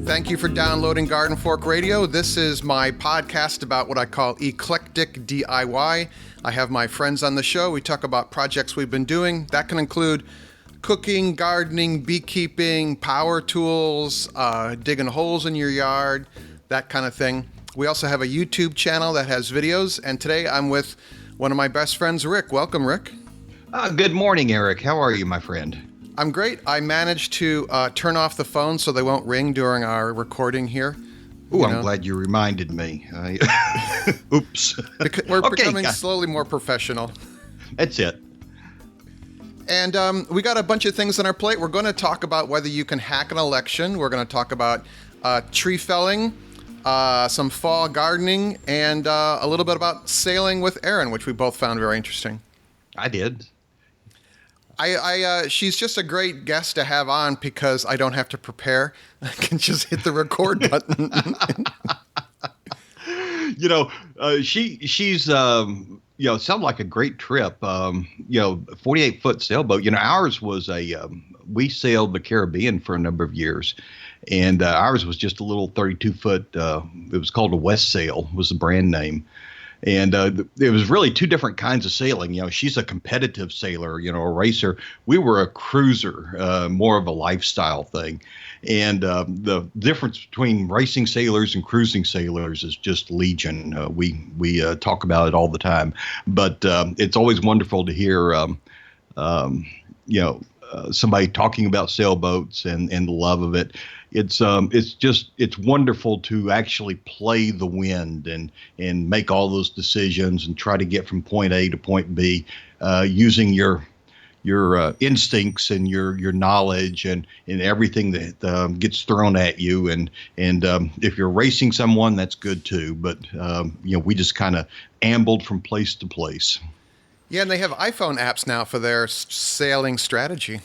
Thank you for downloading Garden Fork Radio. This is my podcast about what I call eclectic DIY. I have my friends on the show. We talk about projects we've been doing. That can include cooking, gardening, beekeeping, power tools, digging holes in your yard, that kind of thing. We also have a YouTube channel that has videos. And today I'm with one of my best friends, Rick. Welcome, Rick. Good morning, Eric. How are you, my friend? I'm great. I managed to turn off the phone so they won't ring during our recording here. Oh, I'm glad you reminded me. Oops. We're becoming slowly more professional. That's it. And we got a bunch of things on our plate. We're going to talk about whether you can hack an election. We're going to talk about tree felling, some fall gardening, and a little bit about sailing with Erin, which we both found very interesting. I did. She's just a great guest to have on because I don't have to prepare. I can just hit the record button. She's sounded like a great trip. 48-foot sailboat. Ours was we sailed the Caribbean for a number of years, and ours was just a little 32-foot. It was called a West Sail, was the brand name. And it was really two different kinds of sailing. She's a competitive sailor, a racer. We were a cruiser, more of a lifestyle thing. And the difference between racing sailors and cruising sailors is just legion. We talk about it all the time. But it's always wonderful to hear, somebody talking about sailboats and the love of it. It's wonderful to actually play the wind and make all those decisions and try to get from point A to point B, using your instincts and your knowledge and everything that gets thrown at you. And if you're racing someone, that's good too. But we just kind of ambled from place to place. Yeah, and they have iPhone apps now for their sailing strategy.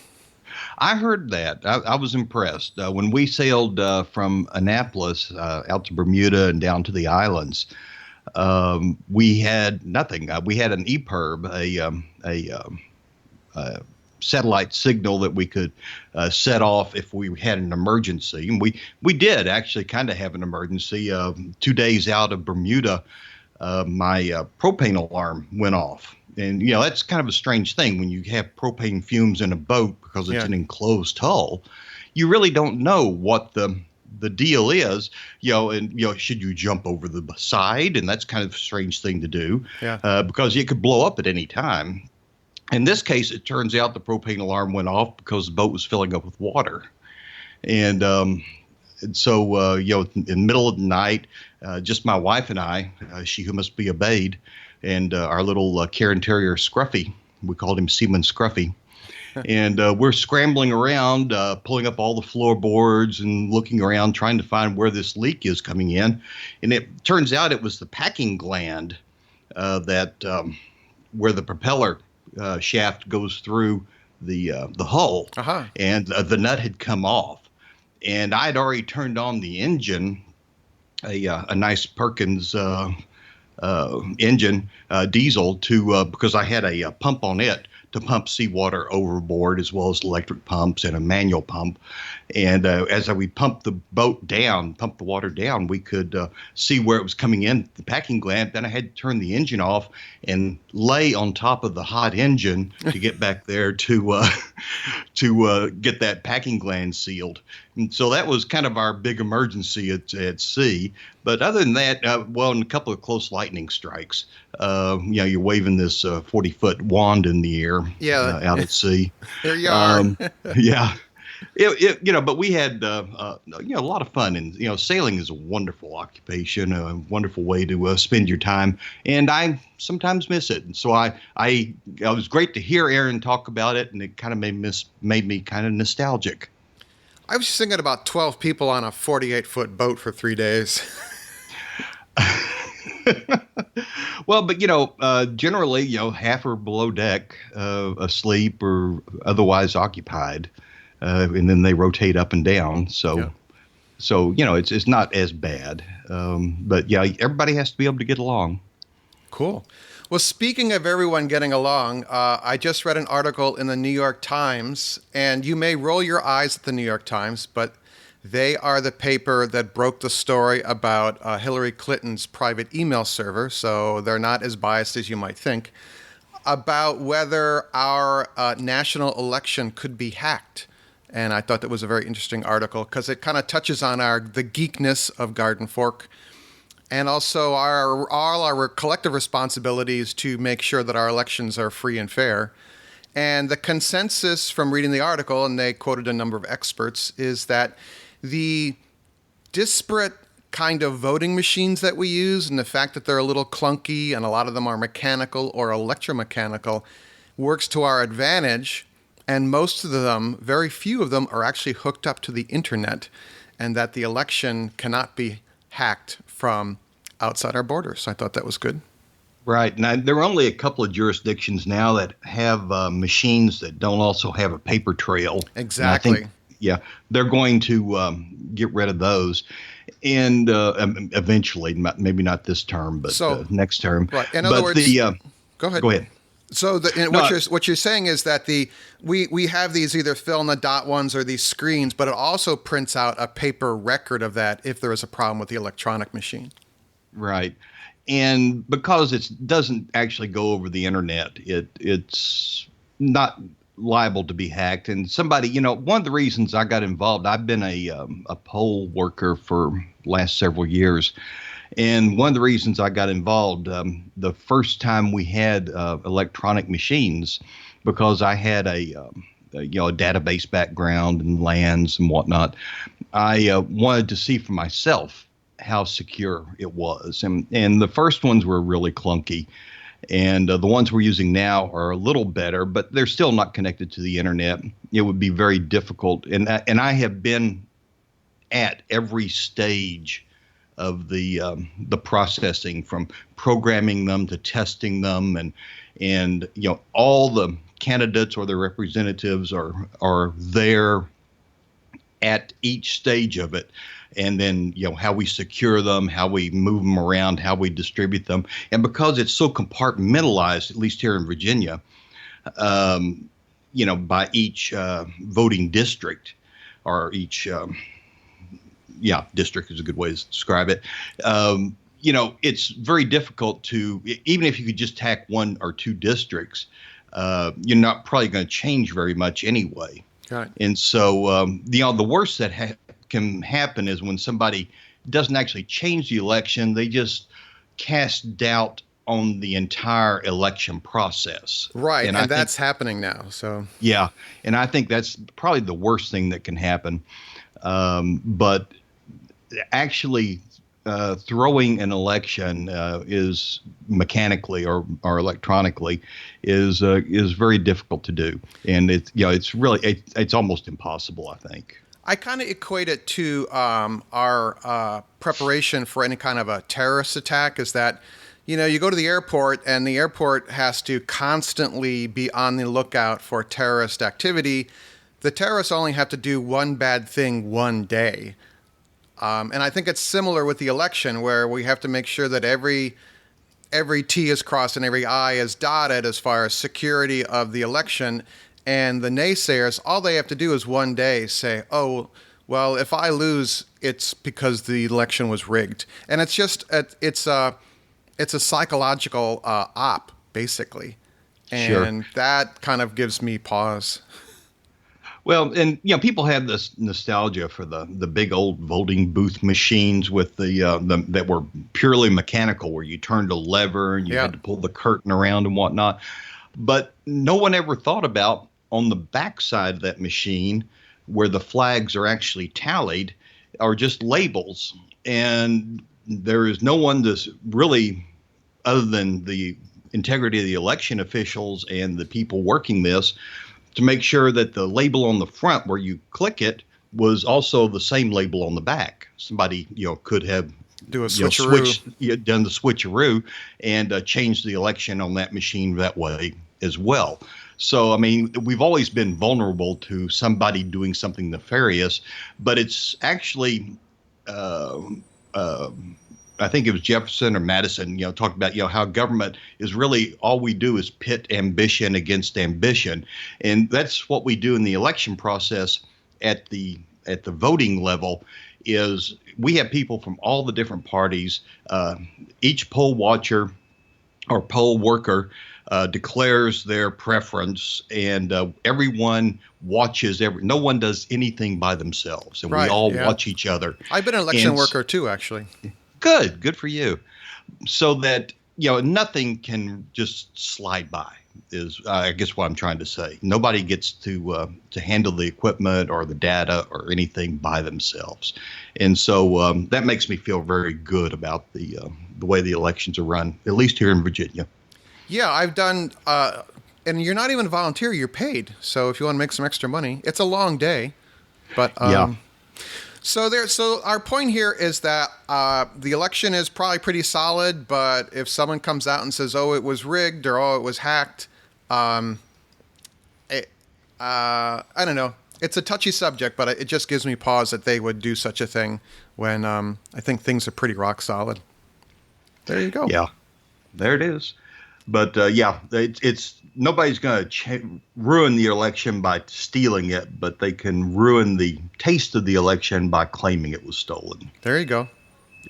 I heard that. I was impressed. When we sailed from Annapolis out to Bermuda and down to the islands, we had nothing. We had an EPIRB, a satellite signal that we could set off if we had an emergency. And we did actually kind of have an emergency. 2 days out of Bermuda, my propane alarm went off. And, that's kind of a strange thing when you have propane fumes in a boat because it's an enclosed hull. You really don't know what the deal is, should you jump over the side? And that's kind of a strange thing to do because it could blow up at any time. In this case, it turns out the propane alarm went off because the boat was filling up with water. And so, in the middle of the night, just my wife and I, she who must be obeyed, and our little Cairn Terrier Scruffy, we called him Seaman Scruffy. And we're scrambling around, pulling up all the floorboards and looking around, trying to find where this leak is coming in. And it turns out it was the packing gland that where the propeller shaft goes through the hull. Uh-huh. And the nut had come off. And I'd already turned on the engine, a nice Perkins engine, diesel, because I had a pump on it to pump seawater overboard, as well as electric pumps and a manual pump. And as we pumped the water down, we could see where it was coming in, the packing gland. Then I had to turn the engine off and lay on top of the hot engine to get back there to get that packing gland sealed. And so that was kind of our big emergency at sea. But other than that, and a couple of close lightning strikes. You're waving this 40-foot wand in the air out at sea. There you are. Yeah. But we had a lot of fun, and sailing is a wonderful occupation, a wonderful way to spend your time, and I sometimes miss it. And so it was great to hear Erin talk about it, and it kind of made me kind of nostalgic. I was just thinking about 12 people on a 48-foot boat for 3 days. Well, but generally, half are below deck, asleep or otherwise occupied. And then they rotate up and down. So it's not as bad. But yeah, everybody has to be able to get along. Cool. Well, speaking of everyone getting along, I just read an article in the New York Times, and you may roll your eyes at the New York Times, but They are the paper that broke the story about Hillary Clinton's private email server, so they're not as biased as you might think, about whether our national election could be hacked. And I thought that was a very interesting article because it kind of touches on the geekness of Garden Fork and also all our collective responsibilities to make sure that our elections are free and fair. And the consensus from reading the article, and they quoted a number of experts, is that the disparate kind of voting machines that we use and the fact that they're a little clunky and a lot of them are mechanical or electromechanical works to our advantage. And most of them, very few of them, are actually hooked up to the internet, and that the election cannot be hacked from outside our borders. I thought that was good. Right. Now, there are only a couple of jurisdictions now that have machines that don't also have a paper trail. Exactly. Yeah, they're going to get rid of those, and eventually, maybe not this term, but next term. Right. In other words, go ahead. Go ahead. So what you're saying is that we have these either fill in the dot ones or these screens, but it also prints out a paper record of that if there is a problem with the electronic machine. Right. And because it doesn't actually go over the internet, it's not liable to be hacked. And somebody, one of the reasons I got involved, I've been a poll worker for last several years. And one of the reasons I got involved, the first time we had electronic machines, because I had a database background and LANs and whatnot, I wanted to see for myself how secure it was. And the first ones were really clunky. And the ones we're using now are a little better, but they're still not connected to the internet. It would be very difficult. And I have been at every stage of the processing, from programming them to testing them, and all the candidates or their representatives are there at each stage of it. And then, how we secure them, how we move them around, how we distribute them. And because it's so compartmentalized, at least here in Virginia, by each voting district, or each, district is a good way to describe it. It's very difficult to, even if you could just tack one or two districts, you're not probably going to change very much anyway. Right. And so, the worst that can happen is when somebody doesn't actually change the election, they just cast doubt on the entire election process. Right, and that's happening now. So yeah, and I think that's probably the worst thing that can happen. But actually, throwing an election is mechanically or electronically is very difficult to do, and it's almost impossible, I think. I kind of equate it to our preparation for any kind of a terrorist attack, is that, you go to the airport and the airport has to constantly be on the lookout for terrorist activity. The terrorists only have to do one bad thing one day. And I think it's similar with the election, where we have to make sure that every T is crossed and every I is dotted as far as security of the election. And the naysayers, all they have to do is one day say, oh, well, if I lose, it's because the election was rigged. And it's just, it's a psychological op, basically. And that kind of gives me pause. Well, and people have this nostalgia for the big old voting booth machines with the that were purely mechanical, where you turned a lever and you had to pull the curtain around and whatnot. But no one ever thought about, on the backside of that machine, where the flags are actually tallied, are just labels. And there is no one to really, other than the integrity of the election officials and the people working this, to make sure that the label on the front where you click it was also the same label on the back. Somebody, could have done the switcheroo and changed the election on that machine that way as well. So, I mean, we've always been vulnerable to somebody doing something nefarious, but it's actually, I think it was Jefferson or Madison, talked about, how government is really, all we do is pit ambition against ambition. And that's what we do in the election process at the at the voting level is we have people from all the different parties. Each poll watcher or poll worker declares their preference, and everyone watches. No one does anything by themselves, and we all watch each other. I've been an election worker too, actually. Good for you. So that nothing can just slide by. Is I guess what I'm trying to say. Nobody gets to handle the equipment or the data or anything by themselves, and so that makes me feel very good about the way the elections are run, at least here in Virginia. Yeah, I've done, and you're not even a volunteer; you're paid. So if you want to make some extra money, it's a long day, but yeah. So our point here is that the election is probably pretty solid, but if someone comes out and says, "Oh, it was rigged," or "Oh, it was hacked," I don't know. It's a touchy subject, but it just gives me pause that they would do such a thing when I think things are pretty rock solid. There you go. Yeah, there it is. But it's nobody's going to ruin the election by stealing it, but they can ruin the taste of the election by claiming it was stolen. There you go.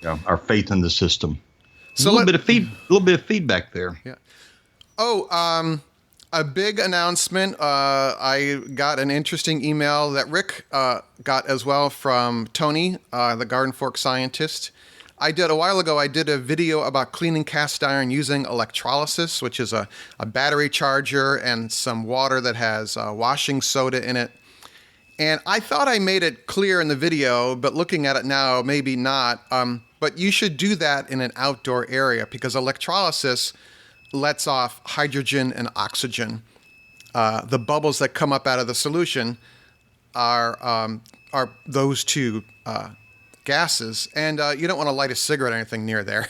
Yeah, our faith in the system. So a little bit of feedback there. Yeah. Oh, a big announcement. I got an interesting email that Rick got as well from Tony, the Garden Fork scientist. A while ago, I did a video about cleaning cast iron using electrolysis, which is a battery charger and some water that has washing soda in it. And I thought I made it clear in the video, but looking at it now, maybe not. But you should do that in an outdoor area because electrolysis lets off hydrogen and oxygen. The bubbles that come up out of the solution are those two gases, and you don't want to light a cigarette or anything near there.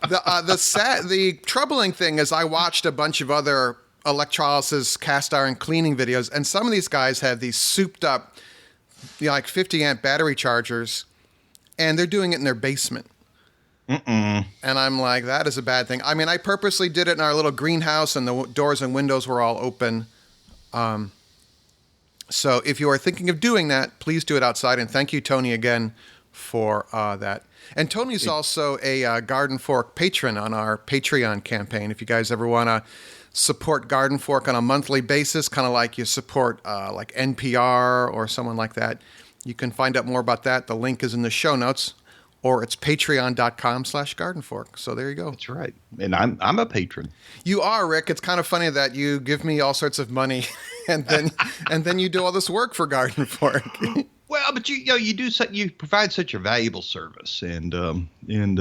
The troubling thing is I watched a bunch of other electrolysis cast iron cleaning videos, and some of these guys have these souped up, like 50 amp battery chargers, and they're doing it in their basement. And I'm like, that is a bad thing. I mean, I purposely did it in our little greenhouse, and the doors and windows were all open. So if you are thinking of doing that, please do it outside. And thank you, Tony, again for that. And Tony's also a Garden Fork patron on our Patreon campaign. If you guys ever want to support Garden Fork on a monthly basis, kind of like you support like NPR or someone like that, you can find out more about that. The link is in the show notes, or it's patreon.com/gardenfork. So there you go. That's right. And I'm a patron. You are, Rick. It's kind of funny that you give me all sorts of money and then you do all this work for Garden Fork. Well, but you provide such a valuable service, and your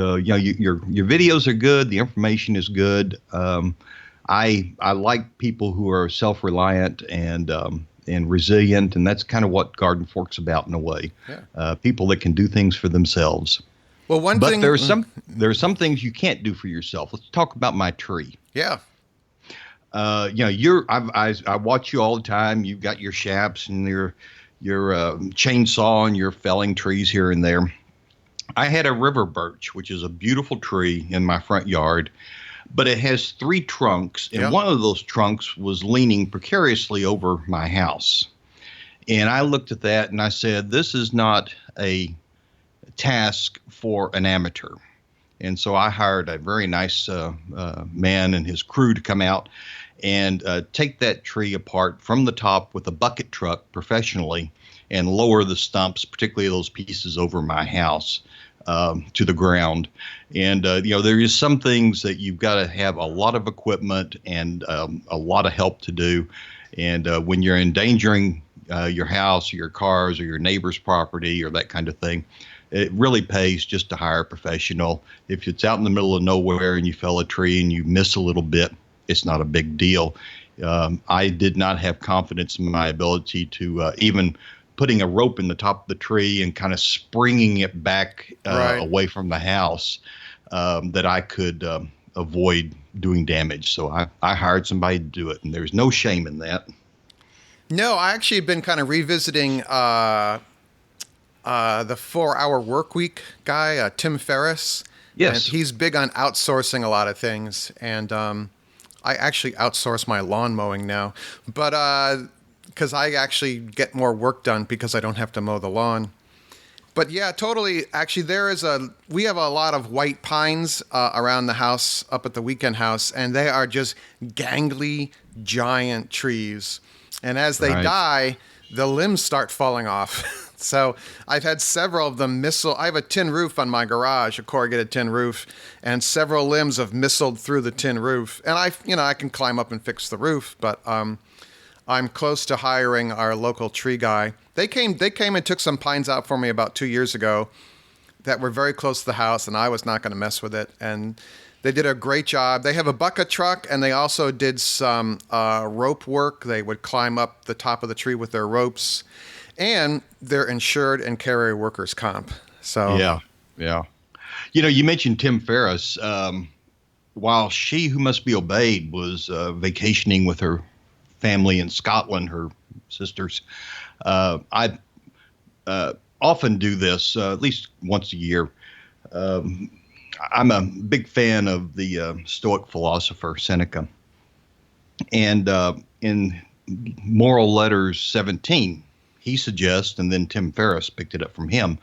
videos are good. The information is good. I like people who are self-reliant and resilient, and that's kind of what Garden Fork's about in a way. Yeah. People that can do things for themselves. Well, but there are some things you can't do for yourself. Let's talk about my tree. Yeah. I watch you all the time. You've got your shaps and your chainsaw, and you're felling trees here and there. I had a river birch, which is a beautiful tree in my front yard, but it has 3 trunks, and one of those trunks was leaning precariously over my house. And I looked at that and I said, this is not a task for an amateur. And so I hired a very nice man and his crew to come out and take that tree apart from the top with a bucket truck professionally and lower the stumps, particularly those pieces over my house, to the ground. And, there is some things that you've got to have a lot of equipment and a lot of help to do. And when you're endangering your house or your cars or your neighbor's property or that kind of thing, it really pays just to hire a professional. If it's out in the middle of nowhere and you fell a tree and you miss a little bit, it's not a big deal. I did not have confidence in my ability to even putting a rope in the top of the tree and kind of springing it back away from the house that I could avoid doing damage. So I hired somebody to do it, and there's no shame in that. No, I actually have been kind of revisiting the 4-hour work week guy, Tim Ferriss. Yes. And he's big on outsourcing a lot of things. And I actually outsource my lawn mowing now. But because I actually get more work done because I don't have to mow the lawn. But yeah, totally. Actually, we have a lot of white pines around the house up at the weekend house, and they are just gangly, giant trees. And as they die, the limbs start falling off. So I've had several of them I have a tin roof on my garage, a corrugated tin roof, and several limbs have missiled through the tin roof. And I can climb up and fix the roof, but I'm close to hiring our local tree guy. They came and took some pines out for me about 2 years ago that were very close to the house, and I was not going to mess with it. And they did a great job. They have a bucket truck, and they also did some rope work. They would climb up the top of the tree with their ropes. And they're insured and carry workers' comp. So yeah. You mentioned Tim Ferriss. While She Who Must Be Obeyed was vacationing with her family in Scotland, her sisters, I often do this at least once a year. I'm a big fan of the Stoic philosopher Seneca. And in Moral Letters 17, he suggests, and then Tim Ferriss picked it up from him,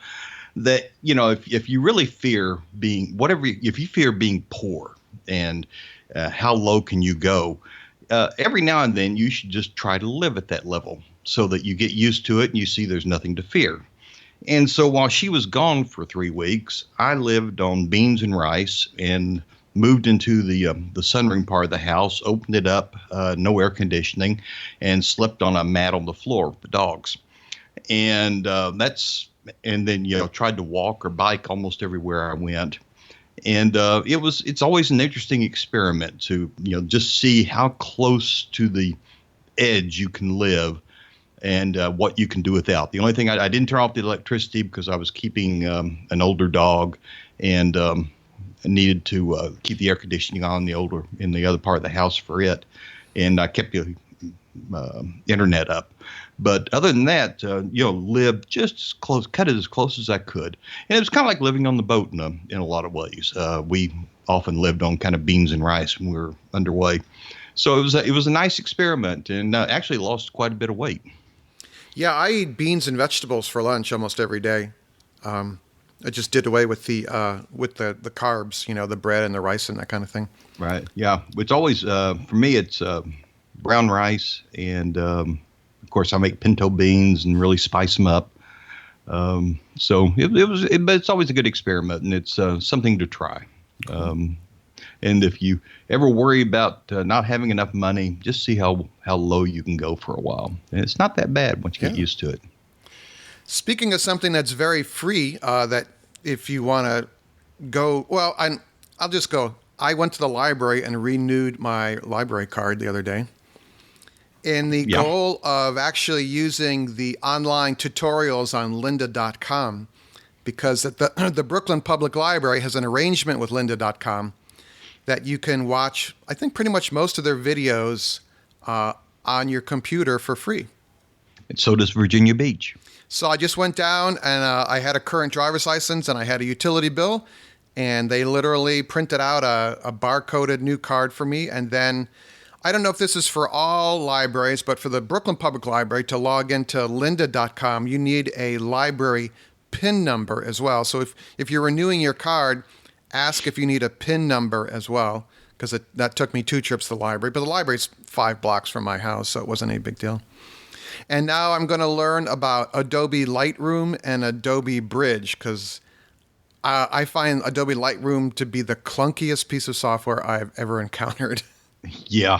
that, if you really fear if you fear being poor and how low can you go, every now and then you should just try to live at that level so that you get used to it and you see there's nothing to fear. And so while she was gone for 3 weeks, I lived on beans and rice and moved into the sunroom part of the house, opened it up, no air conditioning, and slept on a mat on the floor with the dogs. And then tried to walk or bike almost everywhere I went. And it's always an interesting experiment to just see how close to the edge you can live and what you can do without. The only thing I didn't turn off the electricity because I was keeping an older dog and needed to keep the air conditioning on in the other part of the house for it, and I kept the internet up. But other than that, lived just as close, cut it as close as I could. And it was kind of like living on the boat in a lot of ways. We often lived on kind of beans and rice when we were underway. So it was a nice experiment, and actually lost quite a bit of weight. Yeah, I eat beans and vegetables for lunch almost every day. I just did away with the carbs, the bread and the rice and that kind of thing. Right. Yeah. It's always for me. It's brown rice and. Of course, I make pinto beans and really spice them up. So but it's always a good experiment, and it's something to try. And if you ever worry about not having enough money, just see how low you can go for a while. And it's not that bad once you get used to it. Speaking of something that's very free, that if you want to go, well, I'll just go. I went to the library and renewed my library card the other day. In the goal of actually using the online tutorials on lynda.com, because the Brooklyn Public Library has an arrangement with lynda.com that you can watch, I think, pretty much most of their videos on your computer for free. And so does Virginia Beach. So I just went down and I had a current driver's license and I had a utility bill, and they literally printed out a barcoded new card for me. And then I don't know if this is for all libraries, but for the Brooklyn Public Library, to log into lynda.com, you need a library PIN number as well. So if you're renewing your card, ask if you need a PIN number as well, because that took me 2 trips to the library. But the library's 5 blocks from my house, so it wasn't a big deal. And now I'm going to learn about Adobe Lightroom and Adobe Bridge, because I find Adobe Lightroom to be the clunkiest piece of software I've ever encountered. Yeah.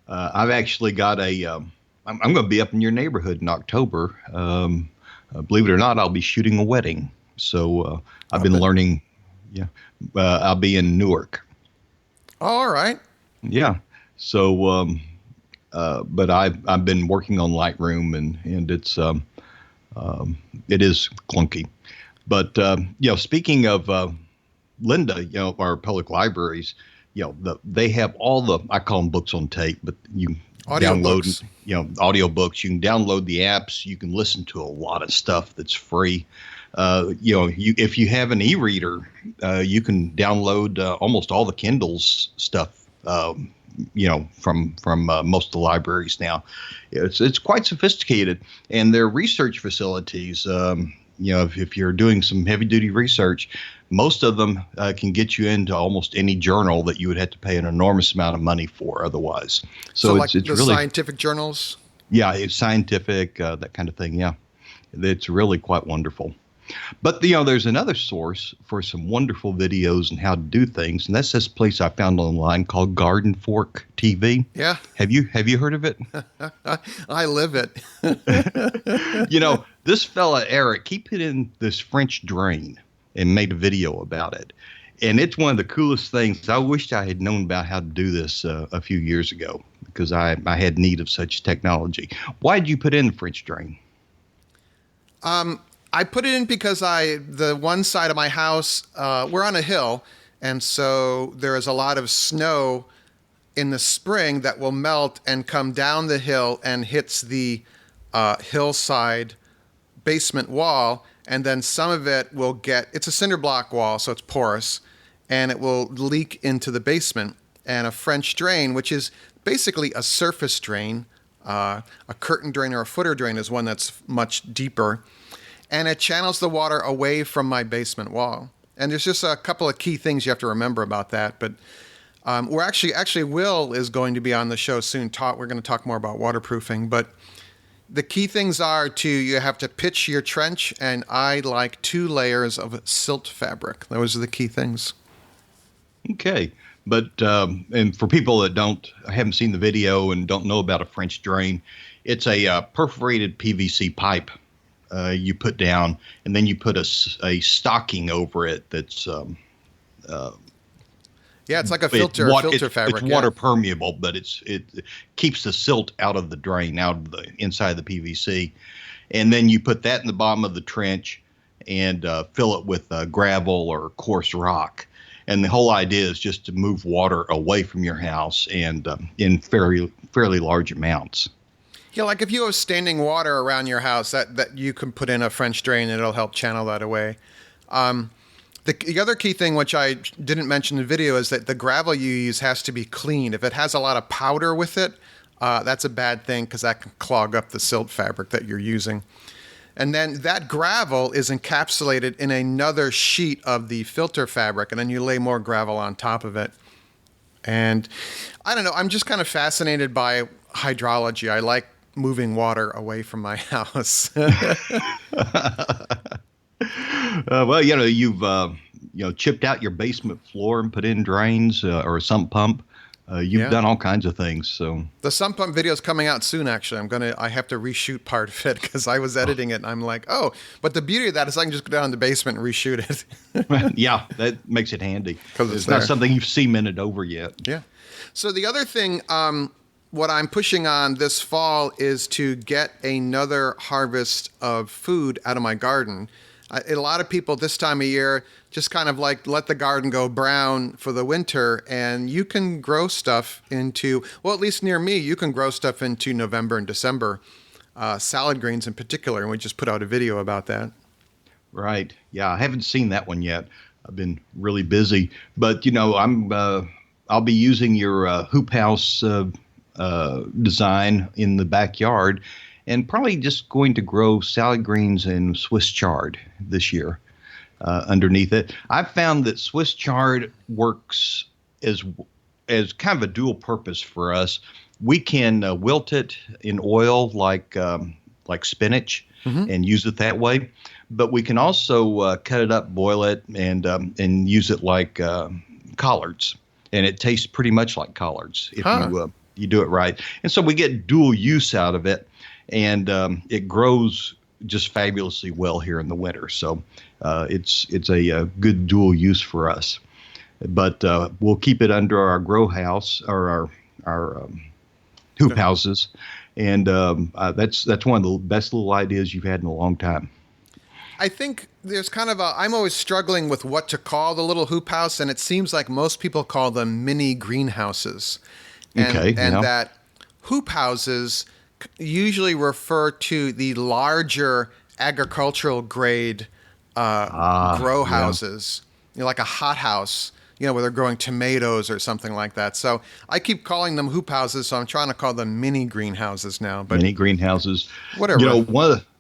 I've actually got I'm going to be up in your neighborhood in October. Believe it or not, I'll be shooting a wedding. So I've been learning. Yeah. I'll be in Newark. All right. Yeah. So, but I've been working on Lightroom and it's, it is clunky. But, speaking of Lynda, our public libraries, they have all I call them books on tape, but you download, audiobooks. You can download the apps. You can listen to a lot of stuff that's free. If you have an e-reader, you can download almost all the Kindle's stuff from most of the libraries now. It's quite sophisticated, and their research facilities. If you're doing some heavy duty research, most of them can get you into almost any journal that you would have to pay an enormous amount of money for otherwise. So like it's the really scientific journals. Yeah, it's scientific, that kind of thing. Yeah, it's really quite wonderful. But there's another source for some wonderful videos and how to do things, and that's this place I found online called Garden Fork TV. Yeah. Have you heard of it? I live it. This fella Eric, he put in this French drain and made a video about it, and it's one of the coolest things. I wished I had known about how to do this a few years ago because I had need of such technology. Why did you put in the French drain? I put it in because the one side of my house, we're on a hill, and so there is a lot of snow in the spring that will melt and come down the hill and hits the hillside basement wall, and then some of it will it's a cinder block wall, so it's porous, and it will leak into the basement. And a French drain, which is basically a surface drain, a curtain drain or a footer drain is one that's much deeper, and it channels the water away from my basement wall. And there's just a couple of key things you have to remember about that. But we're actually Will is going to be on the show soon. We're going to talk more about waterproofing. But the key things are you have to pitch your trench, and I like 2 layers of silt fabric. Those are the key things. Okay. But and for people that haven't seen the video and don't know about a French drain, it's a perforated PVC pipe. You put down, and then you put a stocking over it that's it's like a filter fabric. It's water permeable, but it keeps the silt out of the drain, out of the inside of the PVC, and then you put that in the bottom of the trench and fill it with gravel or coarse rock. And the whole idea is just to move water away from your house and in fairly large amounts. Yeah, like if you have standing water around your house, that you can put in a French drain and it'll help channel that away. The other key thing, which I didn't mention in the video, is that the gravel you use has to be clean. If it has a lot of powder with it, that's a bad thing because that can clog up the silt fabric that you're using. And then that gravel is encapsulated in another sheet of the filter fabric, and then you lay more gravel on top of it. And I don't know, I'm just kind of fascinated by hydrology. I like moving water away from my house. Well, you've chipped out your basement floor and put in drains or a sump pump. You've done all kinds of things. So the sump pump video is coming out soon. Actually, I have to reshoot part of it because I was editing it and I'm like, but the beauty of that is I can just go down in the basement and reshoot it. Yeah, that makes it handy because it's not something you've cemented over yet. Yeah. So the other thing, what I'm pushing on this fall is to get another harvest of food out of my garden. A lot of people this time of year just kind of like let the garden go brown for the winter, and you can grow stuff into, well, at least near me, you can grow stuff into November and December, salad greens in particular, and we just put out a video about that. Right. Yeah, I haven't seen that one yet. I've been really busy, but I'll be using your hoop house design in the backyard, and probably just going to grow salad greens and Swiss chard this year underneath it. I've found that Swiss chard works as kind of a dual purpose for us. We can wilt it in oil like spinach and use it that way, but we can also cut it up, boil it, and use it like collards, and it tastes pretty much like collards if you do it right. And so we get dual use out of it. And it grows just fabulously well here in the winter. So it's a good dual use for us. But we'll keep it under our grow house or our hoop houses. And that's one of the best little ideas you've had in a long time. I think there's kind of I'm always struggling with what to call the little hoop house. And it seems like most people call them mini greenhouses. And that hoop houses usually refer to the larger agricultural grade grow houses, like a hot house. where they're growing tomatoes or something like that. So I keep calling them hoop houses, so I'm trying to call them mini greenhouses now. But mini greenhouses. whatever.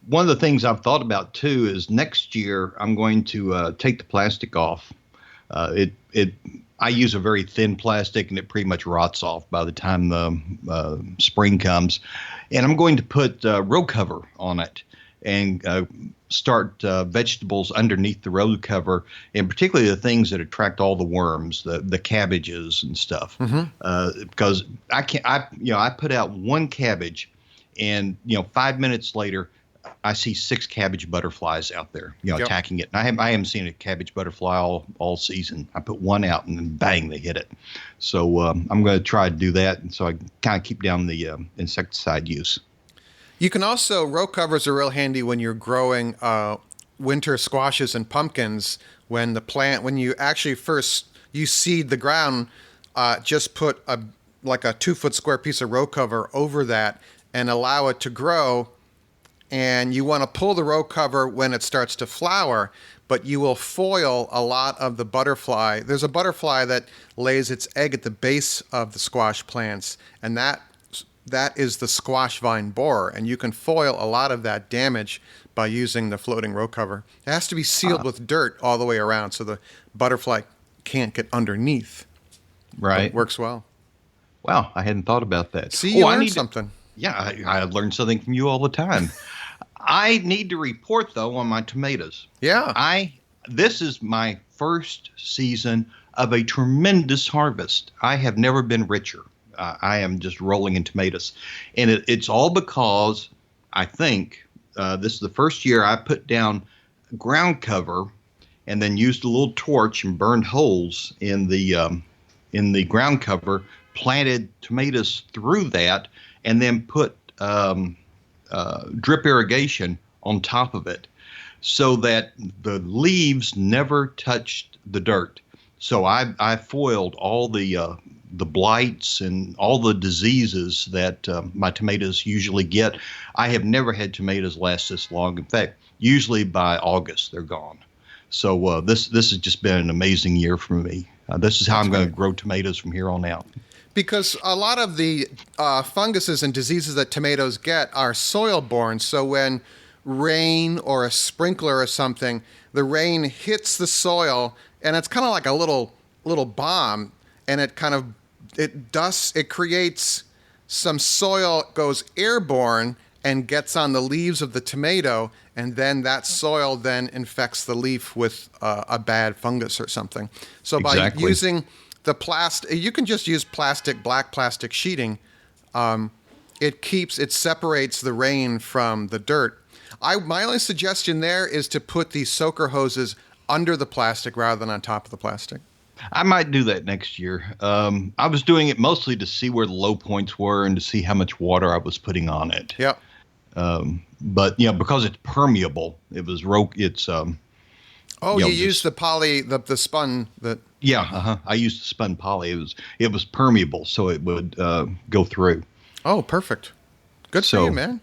One of the things I've thought about too is next year I'm going to take the plastic off. I use a very thin plastic, and it pretty much rots off by the time the spring comes. And I'm going to put row cover on it and start vegetables underneath the row cover, and particularly the things that attract all the worms, the cabbages and stuff. Because I put out one cabbage, and 5 minutes later, I see 6 cabbage butterflies out there, attacking it. And I haven't seen a cabbage butterfly all season. I put one out, and then bang, they hit it. So I'm going to try to do that, and so I kind of keep down the insecticide use. You can also, row covers are real handy when you're growing winter squashes and pumpkins. When you actually you seed the ground, just put a 2-foot square piece of row cover over that and allow it to grow. And you want to pull the row cover when it starts to flower, but you will foil a lot of the butterfly. There's a butterfly that lays its egg at the base of the squash plants, and that is the squash vine borer, and you can foil a lot of that damage by using the floating row cover. It has to be sealed with dirt all the way around so the butterfly can't get underneath. Right. It works well. Wow, I hadn't thought about that. See, you learned something. Yeah, I learned something from you all the time. I need to report, though, on my tomatoes. Yeah. This is my first season of a tremendous harvest. I have never been richer. I am just rolling in tomatoes. And it's all because I think this is the first year I put down ground cover and then used a little torch and burned holes in the ground cover, planted tomatoes through that, and then put drip irrigation on top of it so that the leaves never touched the dirt. So I foiled all the blights and all the diseases that my tomatoes usually get. I have never had tomatoes last this long. In fact, usually by August they're gone. So this has just been an amazing year for me. This is how I'm going to grow tomatoes from here on out. Because a lot of the funguses and diseases that tomatoes get are soil-borne. So when rain or a sprinkler or something, the rain hits the soil, and it's kind of like a little bomb, and it creates some soil, goes airborne and gets on the leaves of the tomato, and then that soil then infects the leaf with a bad fungus or something. So by using the plastic, you can just use black plastic sheeting. It separates the rain from the dirt. My only suggestion there is to put these soaker hoses under the plastic rather than on top of the plastic. I might do that next year. I was doing it mostly to see where the low points were and to see how much water I was putting on it. Yep. But because it's permeable, you used the poly, the spun that. Yeah, I used the spun poly. It was permeable, so it would go through. Oh, perfect. Good for you, man.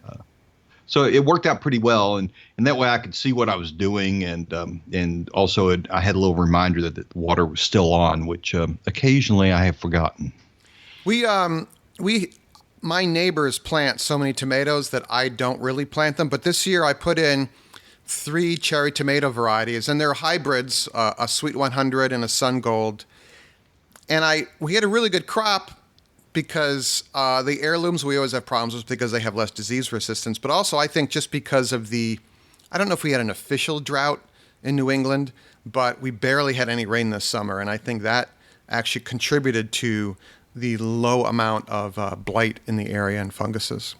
So it worked out pretty well, and that way I could see what I was doing, and also I had a little reminder that the water was still on, which occasionally I have forgotten. My neighbors plant so many tomatoes that I don't really plant them, but this year I put in 3 cherry tomato varieties, and they're hybrids, a Sweet 100 and a Sun Gold. And we had a really good crop because the heirlooms we always have problems with because they have less disease resistance, but also I think just because of I don't know if we had an official drought in New England, but we barely had any rain this summer, and I think that actually contributed to the low amount of blight in the area and funguses.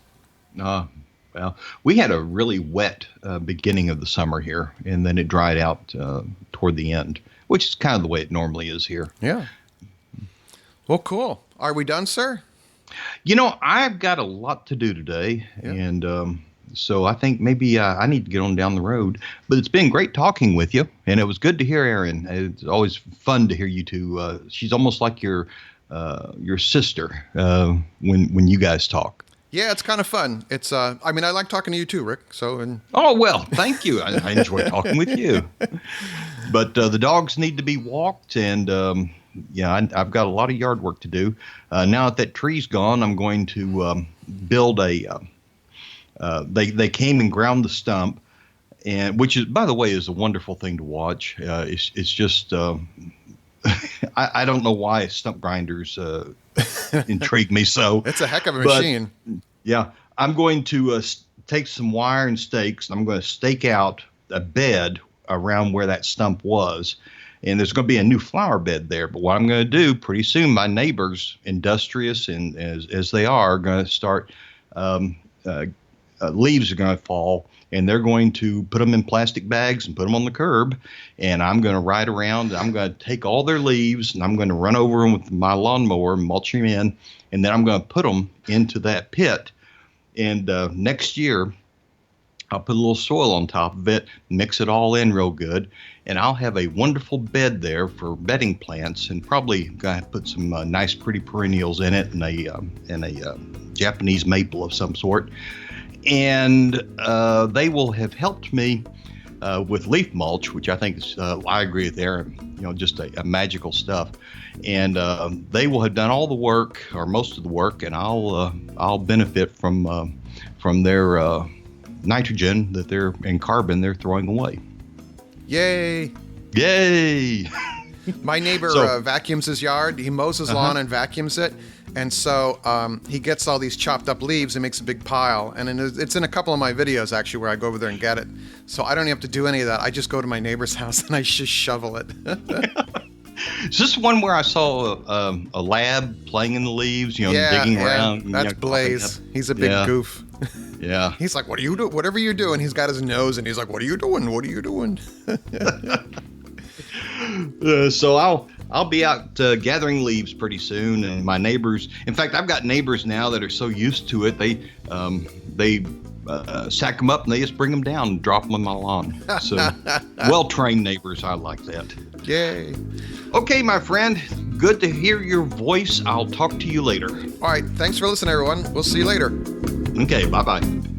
Well, we had a really wet beginning of the summer here, and then it dried out toward the end, which is kind of the way it normally is here. Yeah. Well, cool. Are we done, sir? I've got a lot to do today, and so I think maybe I need to get on down the road. But it's been great talking with you, and it was good to hear Erin. It's always fun to hear you two. She's almost like your sister when you guys talk. Yeah, it's kind of fun. It's I like talking to you too, Rick. Oh, well, thank you. I enjoy talking with you. But the dogs need to be walked, and I've got a lot of yard work to do. Now that tree's gone, I'm going to build a. They came and ground the stump, and which is, by the way, is a wonderful thing to watch. It's just I don't know why stump grinders intrigue me so. It's a heck of a machine. Yeah, I'm going to take some wire and stakes, and I'm going to stake out a bed around where that stump was. And there's going to be a new flower bed there. But what I'm going to do pretty soon, my neighbors, industrious and as they are going to start, leaves are going to fall, and they're going to put them in plastic bags and put them on the curb. And I'm going to ride around, and I'm going to take all their leaves, and I'm going to run over them with my lawnmower, mulch them in, and then I'm going to put them into that pit. And next year, I'll put a little soil on top of it, mix it all in real good, and I'll have a wonderful bed there for bedding plants, and probably going to put some nice, pretty perennials in it, and a Japanese maple of some sort. And they will have helped me with leaf mulch, which I think is, I agree with Aaron, just a magical stuff. And they will have done all the work, or most of the work, and I'll benefit from their nitrogen and carbon they're throwing away. Yay! Yay! My neighbor vacuums his yard. He mows his lawn and vacuums it. And so he gets all these chopped up leaves and makes a big pile. And it's in a couple of my videos, actually, where I go over there and get it. So I don't have to do any of that. I just go to my neighbor's house and I just shovel it. Is this one where I saw a lab playing in the leaves, digging around? That's Blaze. He's a big goof. Yeah. He's like, what are you doing? Whatever you do. And he's got his nose and he's like, what are you doing? What are you doing? So I'll be out gathering leaves pretty soon, and my neighbors. In fact, I've got neighbors now that are so used to it, they sack them up and they just bring them down and drop them on my lawn. So well-trained neighbors, I like that. Yay! Okay, my friend, good to hear your voice. I'll talk to you later. All right, thanks for listening, everyone. We'll see you later. Okay, bye-bye.